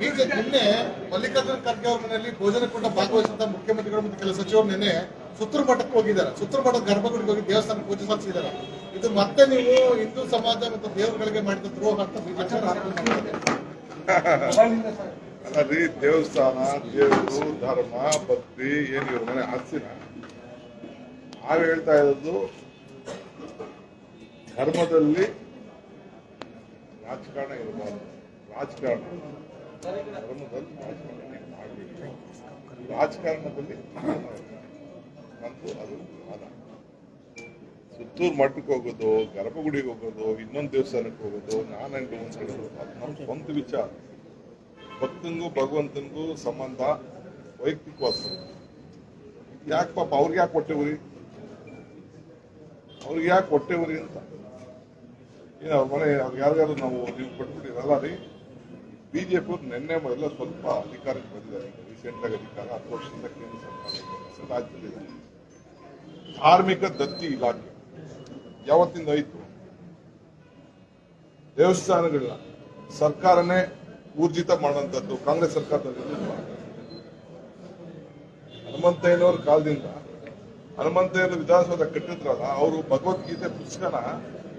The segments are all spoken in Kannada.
ನಿನ್ನೆ ಮಲ್ಲಿಕಾರ್ಜುನ ಖರ್ಗೆ ಅವರ ಮನೆಯಲ್ಲಿ ಭೋಜನ ಕೂಡ ಭಾಗವಹಿಸಿದ ಮುಖ್ಯಮಂತ್ರಿಗಳು ಮತ್ತು ಕೆಲ ಸಚಿವರು ನಿನ್ನೆ ಸುತ್ತೂರು ಮಠಕ್ಕೆ ಹೋಗಿದ್ದಾರೆ. ಸುತ್ತೂರು ಮಠದ ಗರ್ಭಗುಡಿಗೆ ಹೋಗಿ ದೇವಸ್ಥಾನ ಪೂಜೆ ಸಲ್ಲಿಸಿದ್ದಾರೆ. ಇದು ಮತ್ತೆ ನೀವು ಹಿಂದೂ ಸಮಾಜ ಮತ್ತು ದೇವರುಗಳಿಗೆ ಮಾಡಿದ ದ್ರೋಹ ಅಂತ ಅಲ್ರಿ, ದೇವಸ್ಥಾನ, ದೇವರು, ಧರ್ಮ, ಭಕ್ತಿ ಏನು ಇವ್ರ ಮನೆ ಆಸ್ತಿನ? ನಾವು ಹೇಳ್ತಾ ಇರೋದು ಧರ್ಮದಲ್ಲಿ ರಾಜಕಾರಣ ಇರಬಾರ್ದು. ರಾಜಕಾರಣ ಧರ್ಮದಲ್ಲಿ ರಾಜಕಾರಣ ಮಾಡಬೇಕು. ರಾಜಕಾರಣದಲ್ಲಿ ನಂದು ಅದು ವಾದ. ಸುತ್ತೂರು ಮಠಕ್ಕೆ ಹೋಗೋದು, ಗರ್ಭಗುಡಿಗೆ ಹೋಗೋದು, ಇನ್ನೊಂದು ದೇವಸ್ಥಾನಕ್ಕೆ ಹೋಗೋದು, ನಾನಂಟು ಒಂದು ಹೇಳೋದು ಅದು ನಮ್ಮ ಸ್ವಂತ ವಿಚಾರ. ಭಕ್ತನಿಗೂ ಭಗವಂತನಿಗೂ ಸಂಬಂಧ ವೈಯಕ್ತಿಕವಾದ. ಯಾಕೆ ಪಾಪ ಅವ್ರಿಗೆ ಯಾಕೆ ಕೊಟ್ಟೆವ್ರಿ ಅಂತ ಏನು ಅವ್ರ ಮನೆ ಅವ್ರು ಯಾರ್ಯಾರು ನಾವು ನೀವು ಕೊಟ್ಬಿಟ್ಟಿರಲ್ಲ ರೀ. ಬಿಜೆಪಿ ಅವ್ರು ನಿನ್ನೆ ಎಲ್ಲ ಸ್ವಲ್ಪ ಅಧಿಕಾರಕ್ಕೆ ಬಂದಿದ್ದಾರೆ. ರೀಸೆಂಟ್ ಆಗಿ ಅಧಿಕಾರ 10 ವರ್ಷದಿಂದ ಕೇಂದ್ರ ಸರ್ಕಾರ ರಾಜ್ಯದಲ್ಲಿದೆ. ಧಾರ್ಮಿಕ ದತ್ತಿ ಇಲಾಖೆ ಯಾವತ್ತಿಂದ ಆಯ್ತು? ದೇವಸ್ಥಾನಗಳನ್ನ ಸರ್ಕಾರನೇ ಊರ್ಜಿತ ಮಾಡುವಂಥದ್ದು ಕಾಂಗ್ರೆಸ್ ಸರ್ಕಾರದಲ್ಲಿ. ಹನುಮಂತಯ್ಯನವ್ರ ಕಾಲದಿಂದ ಹನುಮಂತಯ್ಯನ ವಿಧಾನಸೌಧ ಕಟ್ಟಿದ್ರಲ್ಲ, ಅವರು ಭಗವದ್ಗೀತೆ ಪುಸ್ತಕನ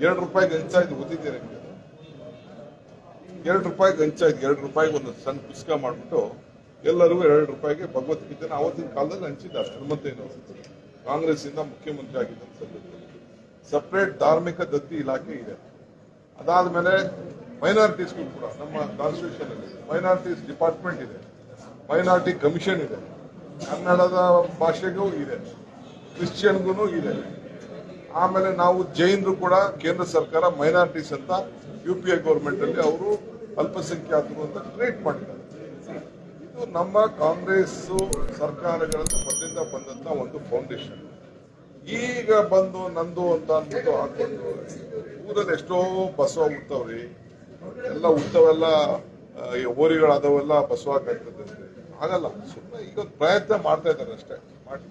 2 ರೂಪಾಯಿಗೆ ಹಂಚಾ ಇದ್ರು. ಗೊತ್ತಿದ್ದೀರಾ ನಿಮಗೆ? 2 ರೂಪಾಯಿಗೆ ಹಂಚಾ ಇದ್ರು. 2 ರೂಪಾಯಿಗೆ ಒಂದು ಸಣ್ಣ ಪುಸ್ತಕ ಮಾಡಿಬಿಟ್ಟು ಎಲ್ಲರಿಗೂ 2 ರೂಪಾಯಿಗೆ ಭಗವದ್ಗೀತೆನ ಆವತ್ತಿನ ಕಾಲದಲ್ಲಿ ಹಂಚಿದ್ದಾರೆ ಹನುಮಂತಯ್ಯನವರು. ಕಾಂಗ್ರೆಸ್ ಇಂದ ಮುಖ್ಯಮಂತ್ರಿ ಆಗಿದ್ದ ಸಂದರ್ಭದಲ್ಲಿ ಸಪರೇಟ್ ಧಾರ್ಮಿಕ ದತ್ತಿ ಇಲಾಖೆ ಇದೆ. ಅದಾದ್ಮೇಲೆ ಮೈನಾರಿಟೀಸ್ಗೂ ಕೂಡ ನಮ್ಮ ಕಾನ್ಸ್ಟಿಟ್ಯೂಷನ್ ಅಲ್ಲಿ ಮೈನಾರಿಟೀಸ್ ಡಿಪಾರ್ಟ್ಮೆಂಟ್ ಇದೆ, ಮೈನಾರಿಟಿ ಕಮಿಷನ್ ಇದೆ, ಕನ್ನಡದ ಭಾಷೆಗೂ ಇದೆ, ಕ್ರಿಶ್ಚಿಯನ್ಗೂ ಇದೆ. ಆಮೇಲೆ ನಾವು ಜೈನರು ಕೂಡ ಕೇಂದ್ರ ಸರ್ಕಾರ ಮೈನಾರಿಟೀಸ್ ಅಂತ UPA ಗೌರ್ಮೆಂಟ್ ಅಲ್ಲಿ ಅವರು ಅಲ್ಪಸಂಖ್ಯಾತರು ಅಂತ ಟ್ರೀಟ್ ಮಾಡಿದ್ದಾರೆ. ಇದು ನಮ್ಮ ಕಾಂಗ್ರೆಸ್ ಸರ್ಕಾರಗಳಿಂದ ಮೊದಲಿಂದ ಬಂದಂತ ಒಂದು ಫೌಂಡೇಶನ್. ಈಗ ಬಂದು ನಂದು ಅಂತ ಅಂದ್ಬಿಟ್ಟು ಹಾಕೊಂಡು ಊರಲ್ಲಿ ಎಷ್ಟೋ ಬಸವ ಹುಟ್ಟವ್ರಿ, ಎಲ್ಲ ಹುಟ್ಟವೆಲ್ಲ ಓರಿಗಳಾದವೆಲ್ಲ ಬಸವ ಆಗ್ತದೆ. ಆಗಲ್ಲ. ಸುಮ್ಮನೆ ಈಗ ಪ್ರಯತ್ನ ಮಾಡ್ತಾ ಇದ್ದಾರೆ ಅಷ್ಟೇ. ಮಾಡಿ